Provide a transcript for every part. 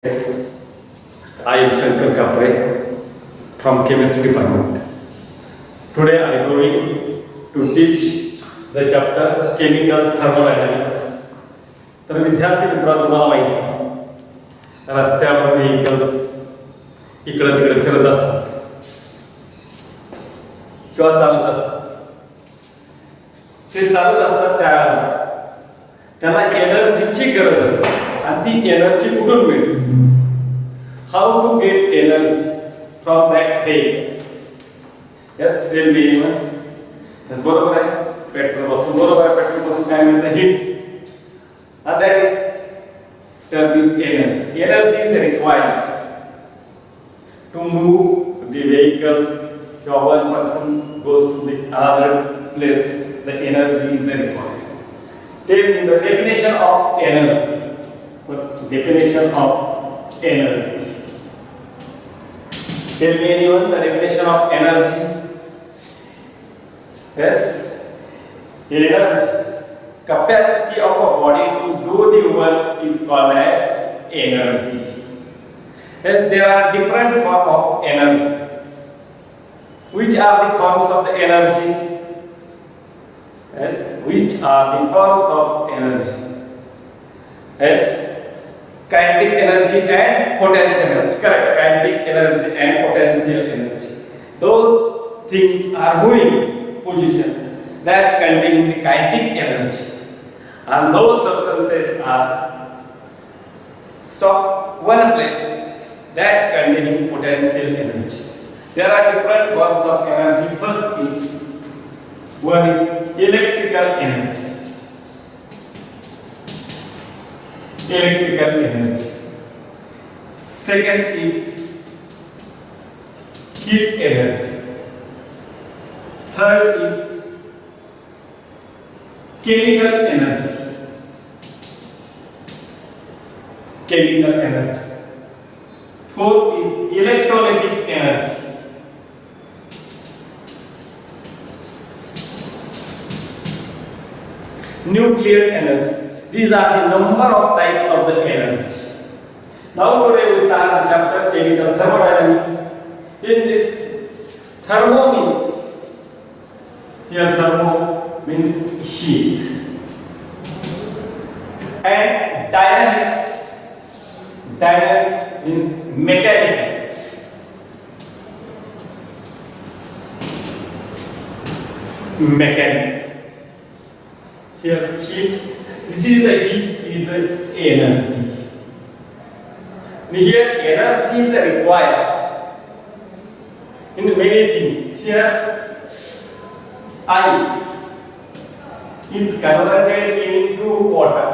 Yes, I am Shankar Kapre from Chemistry Department. Today I am going to teach the chapter Chemical Thermodynamics. तर विद्यार्थी मित्रांनो तुम्हाला माहिती आहे रस्त्यावर व्हेकल्स इकडे तिकडे फिरत असतात किंवा चालत असतात. ते चालत असतात त्यावेळेला त्यांना एनर्जीची गरज असते आणि ती एनर्जी कुठून मिळते? How to get energy from that vehicles? Yes, tell me anyone. Yes, बरोबर आहे. पेट्रोल पासून बरोबर आहे. पेट्रोल पासून काय मिळतं? Heat. And that is term is energy. Energy is required to move the vehicles. If one person goes to the other place, the energy is required. Tell me the definition of energy. What's the definition of energy? Tell me anyone the definition of energy. Yes, energy. Capacity of a body to do the work is called as energy. Yes, there are different forms of energy. Which are the forms of the energy? Yes, which are the forms of energy? Yes, kinetic energy and potential energy. Correct. Kinetic energy and potential energy. Those things are moving position that contain the kinetic energy. And those substances are stored one place that containing potential energy. There are different forms of energy. First is one is electrical energy. Electrical energy. Second is heat energy. Third is chemical energy. Chemical energy. Fourth is electrolytic energy. Nuclear energy. These are the number of types of the energy. Now today we start the chapter chemical thermodynamics. In this, thermo means, here thermo means heat, and dynamics means mechanical. Here heat, this is the heat is energy. Here energy is required in many things. Here ice is converted into water.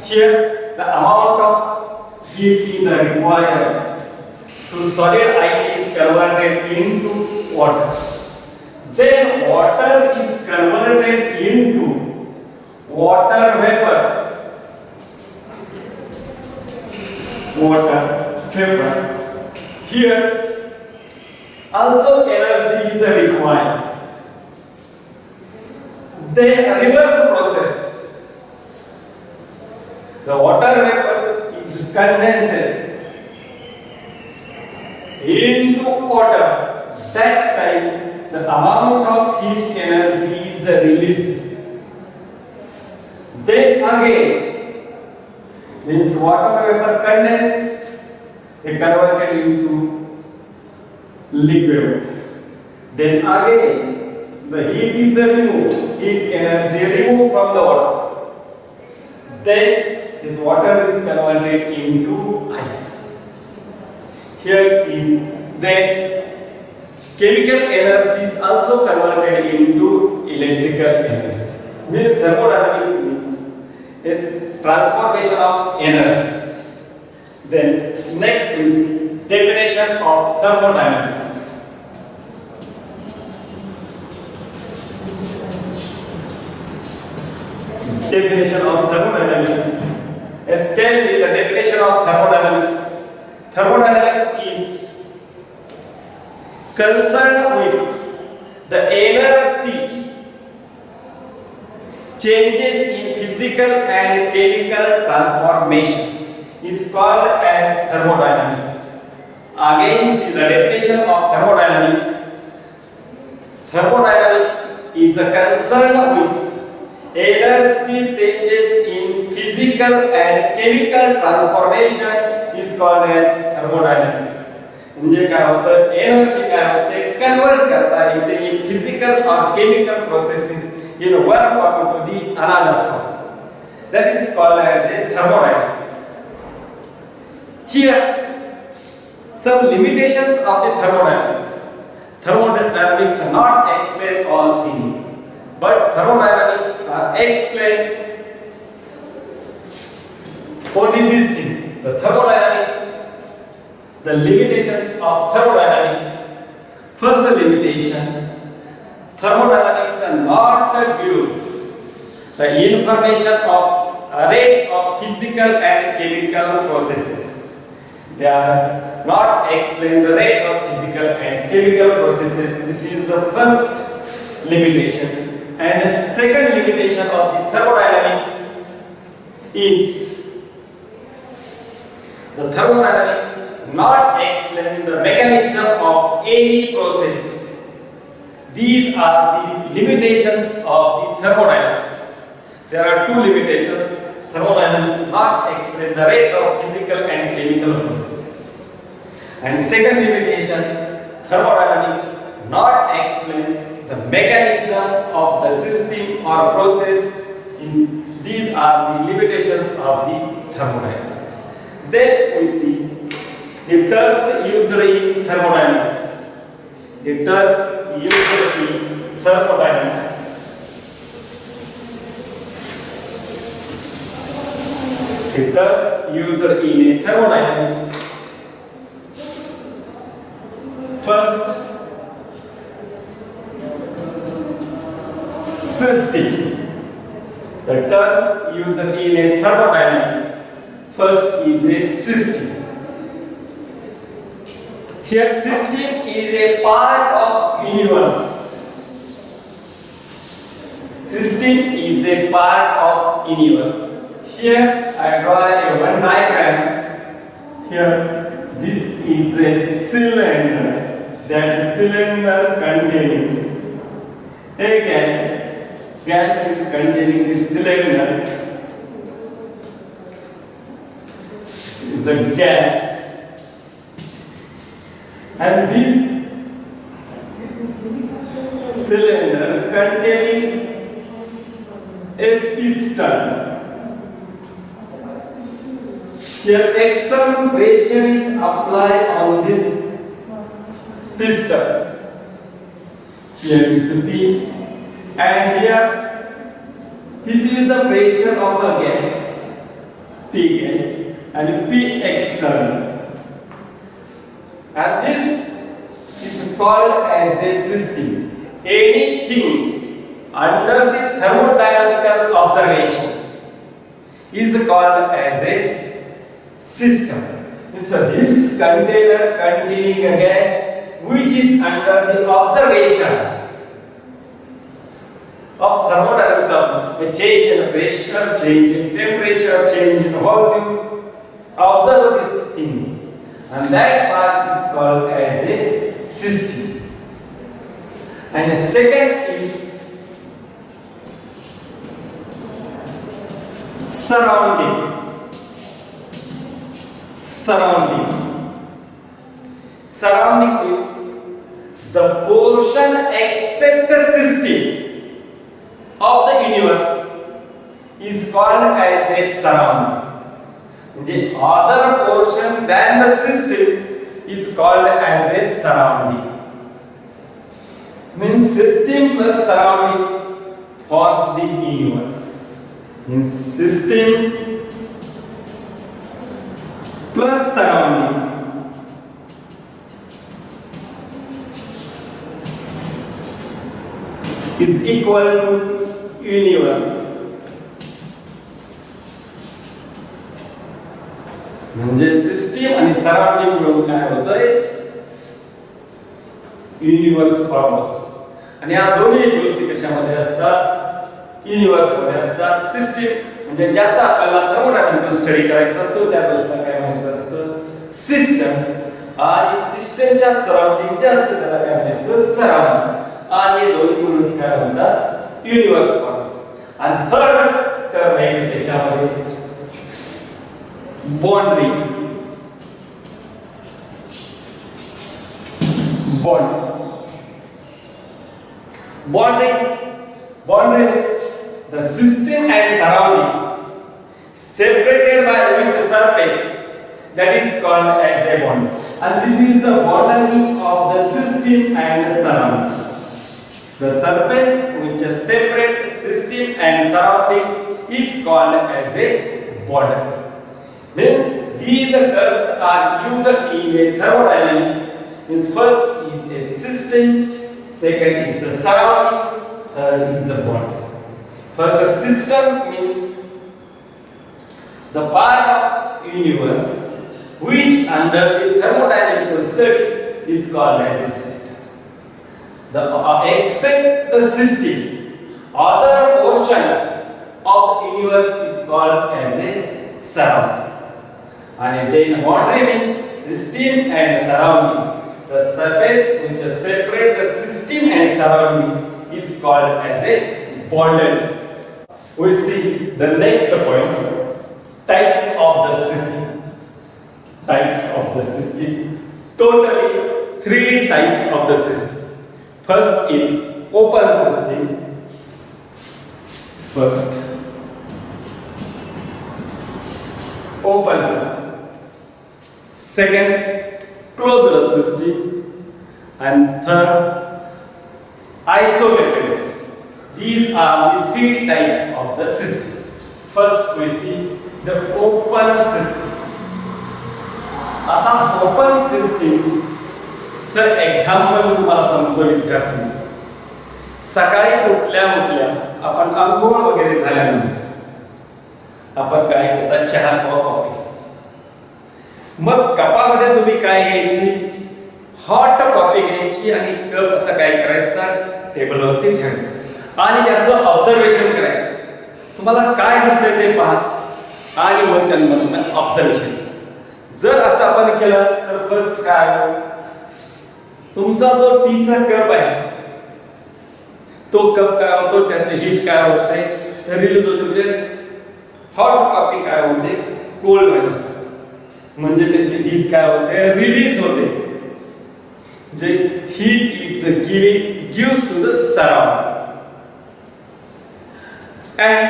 Here the amount of heat is required to solid ice is converted into water. Then water is converted into water vapor. Water vapor. Here also energy is required. Then reverse process. The water vapors is condenses into water. That time the amount of heat energy is released. Then again means water vapor condense, they converted into liquid. Then again the heat is removed, heat energy removed from the water. Then this water is converted into ice. Here is that chemical energy is also converted into electrical energy. Means thermodynamics means is transformation of energies. Then next is definition of thermodynamics. Definition of thermodynamics. Yes, tell me the definition of thermodynamics. Thermodynamics is concerned with the energy changes in physical and chemical transformation is called as thermodynamics. Again, see the definition of thermodynamics. Thermodynamics is a concern with energy changes in physical and chemical transformation is called as thermodynamics. म्हणजे काय होतं, energy काय होते convert करता येते in physical और chemical processes in one form to the another form. That is called as a thermodynamics. Here some limitations of the thermodynamics. Thermodynamics are not explain all things, but thermodynamics are explain only this thing. The thermodynamics, the limitations of thermodynamics. First limitation, thermodynamics are not gives the information of a rate of physical and chemical processes. They are not explain the rate of physical and chemical processes. This is the first limitation. And the second limitation of the thermodynamics is the thermodynamics not explain the mechanism of any process. These are the limitations of the thermodynamics. There are two limitations. Thermodynamics not explain the rate of physical and chemical processes. And second limitation, thermodynamics not explain the mechanism of the system or process. These are the limitations of the thermodynamics. Then we see the terms used in thermodynamics. The terms used in thermodynamics. The terms used in a thermodynamics. First, system. The terms used in a thermodynamics. First is a system. Here system is a part of universe. System is a part of universe. Here I draw a one diagram. Here this is a cylinder. That cylinder containing a gas. Gas is containing the cylinder. This is the gas. And this cylinder containing a piston. Here external pressure is applied on this piston. Here is a P, and here this is the pressure of the gas, P gas, and P external. And this is called as a system. Any things under the thermodynamical observation is called as a system. So this container containing a gas which is under the observation of thermodynamical, change in pressure, change in temperature, change in volume. Observe these things. And that part is called as a system. And the second is surrounding. Surroundings. Surrounding means the portion except the system of the universe is called as a surrounding. The other portion than the system is called as a surrounding. Means system plus surrounding forms the universe. Means system plus surrounding is equal to universe. म्हणजे system आणि surrounding मिळून काय होतंय, universe form असतो. आणि या दोन्ही गोष्टी कशामध्ये असतात, युनिवर्समध्ये असतात. सिस्टीम म्हणजे ज्याचा आपल्याला थर्मोडायनामिकल स्टडी करायचा असतो त्या गोष्टीला काय म्हणायचं असतं? सिस्टम. आणि सिस्टमच्या सराउंडिंग जे असतं त्याला काय म्हणायचं? सराउंडिंग. आणि हे दोन्ही मिळूनच काय म्हणतात? युनिवर्स म्हणतात. आणि थर्ड टर्म आहे त्याच्यामध्ये boundary. Boundary is the system and surrounding separated by which surface that is called as a boundary. And this is the boundary of the system and the surrounding. The surface which separate system and surrounding is called as a boundary. Means these terms are used in a thermodynamics. Means first is a system, second is a surrounding, third is a boundary. First, a system means the part of universe which under the thermodynamical study is called as a system. Except the system, other portion of the universe is called as a surrounding. And then boundary means system and surrounding. The surface which separates the system and surrounding is called as a boundary. We see the next point, types of the system. Types of the system. Totally 3 types of the system. First is open system. First, open system. Second, closed system. And third, isolated system. These are the 3 types of the system. First we see the open system. आता open system चं example मी तुम्हाला सांगतो विद्यार्थ्यांना. सकाळी उठल्या आपण अंघोळ वगैरे झाल्यानंतर आपण काय करता? चहा किंवा कॉफी घेता. मग कपामध्ये तुम्ही काय घ्यायची? हॉट कॉफी घ्यायची आणि कप असं काय करायचा? टेबलवरती ठेवायचं आणि त्याचं ऑब्झर्वेशन करायचं. तुम्हाला काय दिसतंय ते पहा आणि मग त्यांना ऑब्झर्वेशन. जर असं आपण केलं तर फर्स्ट काय? तुमचा जो टीचा कप आहे तो कप काय होतो? त्यातले हीट काय होते? रिलीज होते. म्हणजे हॉट कॉफी काय होते? कोल्ड व्हायला असते. म्हणजे त्याची हीट काय होते? रिलीज होते. जे heat is gives to the surrounding. And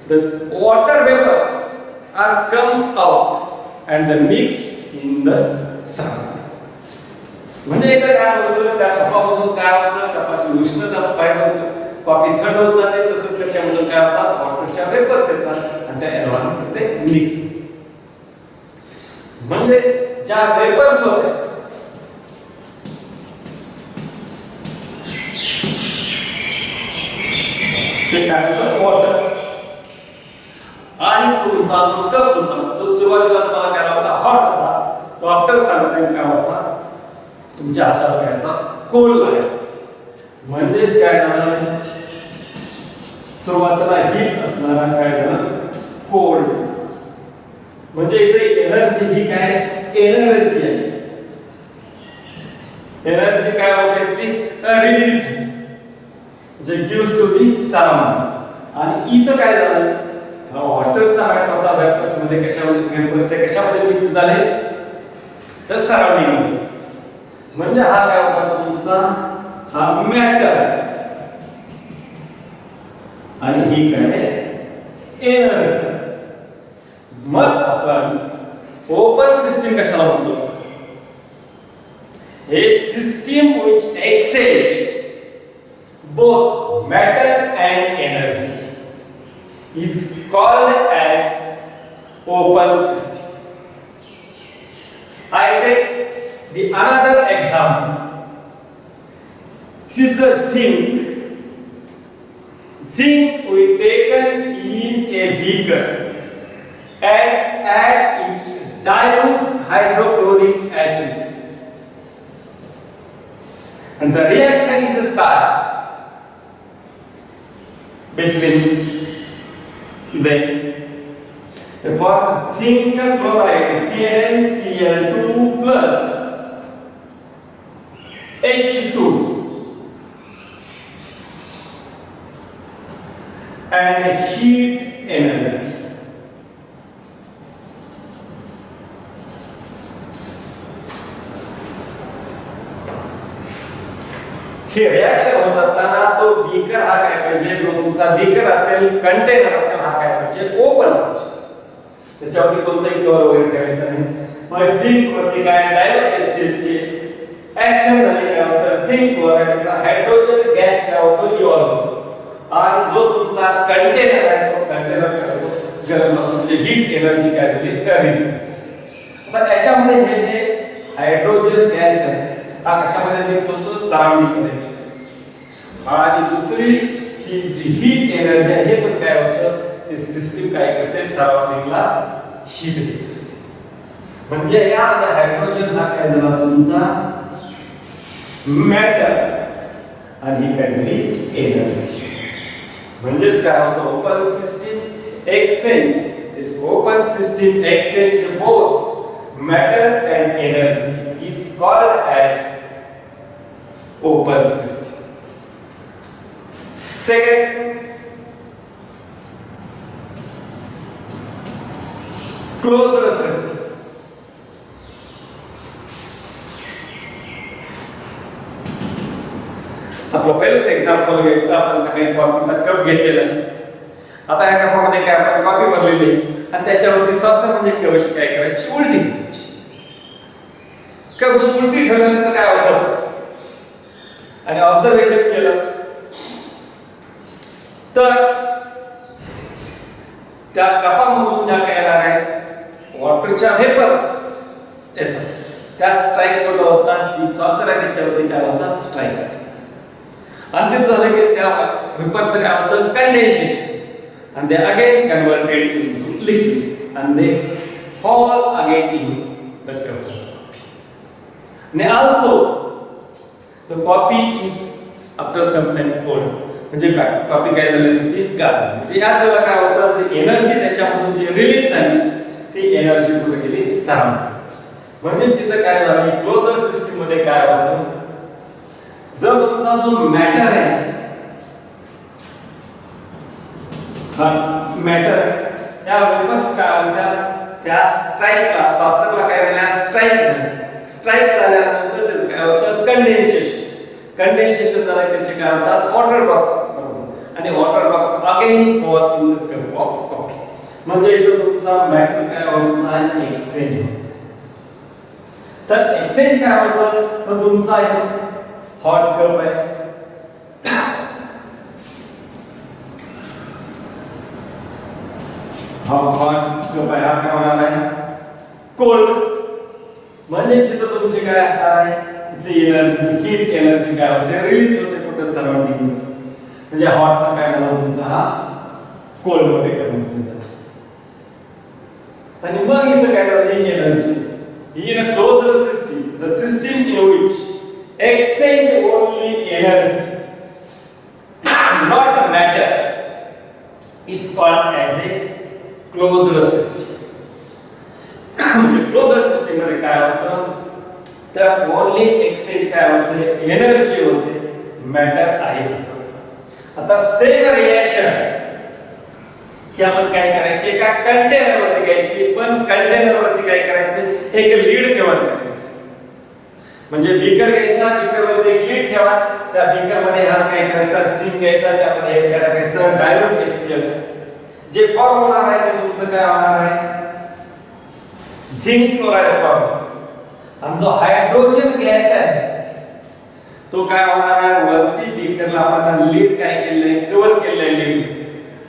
the water vapors comes out and the mix in the surrounding. म्हणजे इथं काय होतं? त्या कपामधून काय होतं? कपाची उष्णता पैदा होते, कॉफी थंड होत जाते. तसंच त्याच्यामधून काय होतात? वॉटरच्या वेपर्स येतात आणि त्या एन्व्हायरमेंटमध्ये मिक्स होतात. म्हणजे ज्या वेपर्स होत्या ते काय होतं? वॉटर. आणि तुमचा जो कप होता तो सुरुवातीला तुम्हाला काय होता? हॉट होता. तो आफ्टर सम टाइम काय होता? तुमच्या हाताला काय होता? कोल्ड लागला. म्हणजेच काय झालं? सुरुवातीला हीट असणारा काय झालं? कोल्ड. म्हणजे इथे एनर्जी ही काय? एनर्जी आहे. एनर्जी काय होते? ती रिलीज जे गिव्स टू दी सराउंडिंग. आणि इथं काय झालं? वॉटरचा काय होता? वेपर्स मध्ये कशामध्ये मिक्स झाले? तर सराउंडिंग मध्ये मिक्स. म्हणजे हा काय होता? तुमचा हा मॅटर आणि ही काय? एनर्जी. मग आपण ओपन सिस्टम कशाला म्हणतो? हे system which exchange both matter and energy is called as open system. I take the another example. This is the zinc. Zinc we taken in a beaker and add it dilute hydrochloric acid, and the reaction is a start. between them. For zinc chloride, CnCl2 plus H2 and heat energy. हे reaction होत असताना तो beaker हा काय पाहिजे, जो तुमचा beaker असेल, कंटेनर असेल, हा काय पाहिजे, ओपन पाहिजे. त्याच्यावरती कोणताही कव्हर वगैरे ठेवायचं नाही. मग झिंक वरती काय डायऑक्साइड एसिडची ऍक्शन झाली, काय होतं, झिंक क्लोराइड हायड्रोजन गॅस काय होतो, इव्हॉल्व होतो. आणि जो तुमचा कंटेनर आहे तो कंटेनर काय होतो, गरम होतो. म्हणजे हीट एनर्जी काय झाली, रिलीज. आता त्याच्यामध्ये हे जे हायड्रोजन गॅस आहे हा कशामध्ये मिक्स होतो, सराउंडिंग मध्ये मिक्स होतो. आणि दुसरी ही जी हीट एनर्जी आहे हे पण काय होतं, ते सिस्टीम काय करते, सराउंडिंगला हीट देत असते. म्हणजे यामध्ये हायड्रोजन हा काय झाला तुमचा मॅटर आणि ही काय झाली एनर्जी. म्हणजेच काय होतं, open system exchange, this open system exchange both matter and energy is called as open system. Second, closed system. आपलं पहिलंच एक्झाम्पल घ्यायचं. आपण सकाळी कॉफीचा कप घेतलेला आहे. आता या कपामध्ये काय आपण कॉफी भरलेली आणि त्याच्यावरती श्वास म्हणजे कवशी काय करायची, उलटी करायची. कवशी उलटी ठेवल्यानंतर काय होतं, आणि ऑब्झर्वेशन केलं तर त्या कपामधून ज्या काय येणार आहेत वॉटरच्या व्हेपर्स येतात, त्या स्ट्राईक कुठं होतात, जी सॉसर आहे त्याच्यावरती काय होतात, स्ट्राईक होतात. आणि ते झालं की त्या व्हेपरचं काय होतं, कंडेन्सेशन, आणि ते again converted into liquid and they fall again in the cup. And also the coffee is after some time cold. म्हणजे काय, कॉफी काय झाली असते ती गार. म्हणजे याच वेळेला काय होतं, ती एनर्जी त्याच्यामधून जी रिलीज झाली ती एनर्जी कुठे गेली, सराउंड. म्हणजे जिथं काय झालं, क्लोज्ड सिस्टीम मध्ये काय होतं, जर तुमचा जो मॅटर आहे हा मॅटर त्या वेपर्स काय होत्या, त्या स्ट्राईकला सॉसरला काय झाल्या, स्ट्राईक झाली. स्ट्राईक झाल्यानंतर त्याचं काय होतं, कंडेन्सेशन. कंडेन्सेशन झालं त्याचे काय होतात, वॉटर ड्रॉप्स, आणि water drops again fall in the cup of coffee. म्हणजे इथं तुमचा मॅटर काय होता, एक्सचेंज होतो. तर एक्सचेंज काय होतं, तर तुमचा हॉट कप आहे, हॉट कप आहे, हा काय होणार आहे, कोल्ड. म्हणजे जिथं तुमचे काय असणार आहे, इथली एनर्जी, हीट एनर्जी काय होते, रिलीज होते कुठे, सराउंडिंग. म्हणजे हॉटचा काय झाला तुमचा, हा कोल्ड मध्ये कन्वर्ट झाला. आणि मग इथं काय झालं, ही energy in a closed system, the system in which exchange only energy not matter is called as a closed system. म्हणजे closed system मध्ये काय होतं, तर only exchange काय होते, एनर्जी होते, मॅटर आहे तसंच. आता सेम रिएक्शन ही आपण काय करायची, एका कंटेनर वरती घ्यायची, पण कंटेनर वरती काय करायचं, एक लीड कव्हर करायचं. म्हणजे बीकर घ्यायचा, बीकर वरती एक लीड ठेवा, त्या बीकर मध्ये हा काय करायचा, झिंक घ्यायचा, त्यामध्ये हे काय टाकायचं, डायल्यूट HCl. जे फॉर्म होणार आहे ते तुमचं काय होणार आहे, झिंक क्लोराइड फॉर्म. आणि जो हायड्रोजन गॅस आहे तो काय होणार आहे, वरती बीकरला आपण लीड काय केलंय, कव्हर केलंय लीड.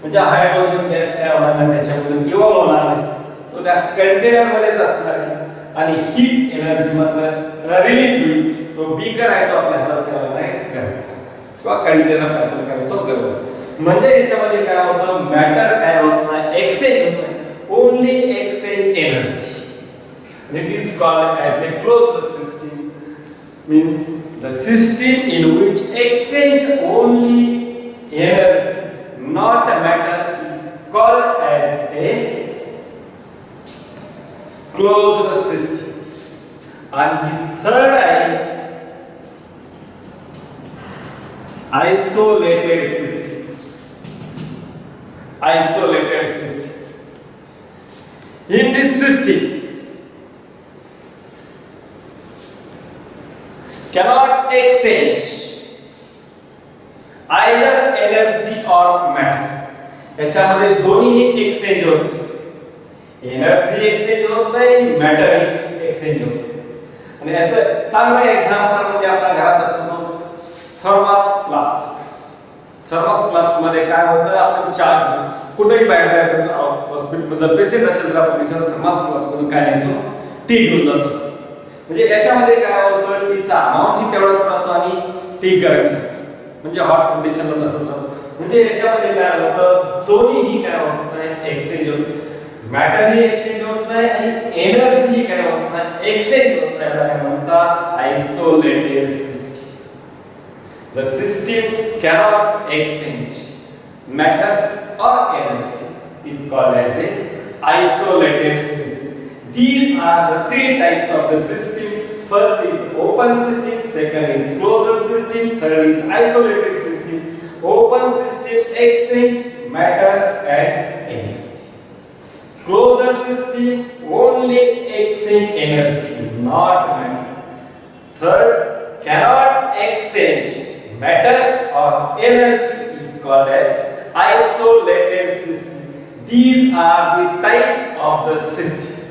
म्हणजे हायड्रोजन गॅस काय होणार नाही, त्याच्यामधून इव्हॉल्व होणार नाही, तो त्या कंटेनर मध्येच असणार आहे. आणि हीट एनर्जी मात्र रिलीज होईल. तो बीकर आहे तो आपल्या हातात काय होणार आहे, गरम, किंवा कंटेनर हातात काय होतो, गरम. म्हणजे याच्यामध्ये काय होतं, मॅटर काय होत नाही, एक्सचेंज होत नाही, only exchange energy. It is called as a closed system. Means the system in which exchange only energy not matter is called as a closed system. And the third isolated system. Isolated system. In this system, cannot exchange either energy or matter. याच्यामध्ये दोन्ही exchange होत नाही. Energy exchange होत नाही, matter exchange होत नाही. आणि याचं चांगलं एक्झाम्पल म्हणजे आपल्या घरात असतो थर्मस फ्लास्क. थर्मस फ्लास्क मध्ये काय होतं, आपण चहा कुठेही बाहेर जायचं हॉस्पिटल जर पेशंट असेल तर आपण विचार थर्मस फ्लास्क मधून काय नेतो, टी घेऊन जात असतो. म्हणजे याच्यामध्ये काय होतं, टीचा अमाउंट ही तेवढाच राहतो आणि टी गरम राहतो. म्हणजे हॉट कंडिशनला तसंच राहतो. म्हणजे याच्यामध्ये काय होतं, दोन्हीही काय होत नाही, एक्सचेंज होत. मॅटर ही एक्सचेंज होत नाही आणि एनर्जी ही काय होत नाही, एक्सचेंज होत नाही. त्याला काय म्हणतात, isolated system. The system cannot exchange matter or energy is called as a isolated system. These are the three types of the system. First is open system, second is closed system, third is isolated system. Open system exchange matter and energy. Closed system only exchange energy, not matter. Third, cannot exchange matter or energy is called as isolated system. These are the types of the system.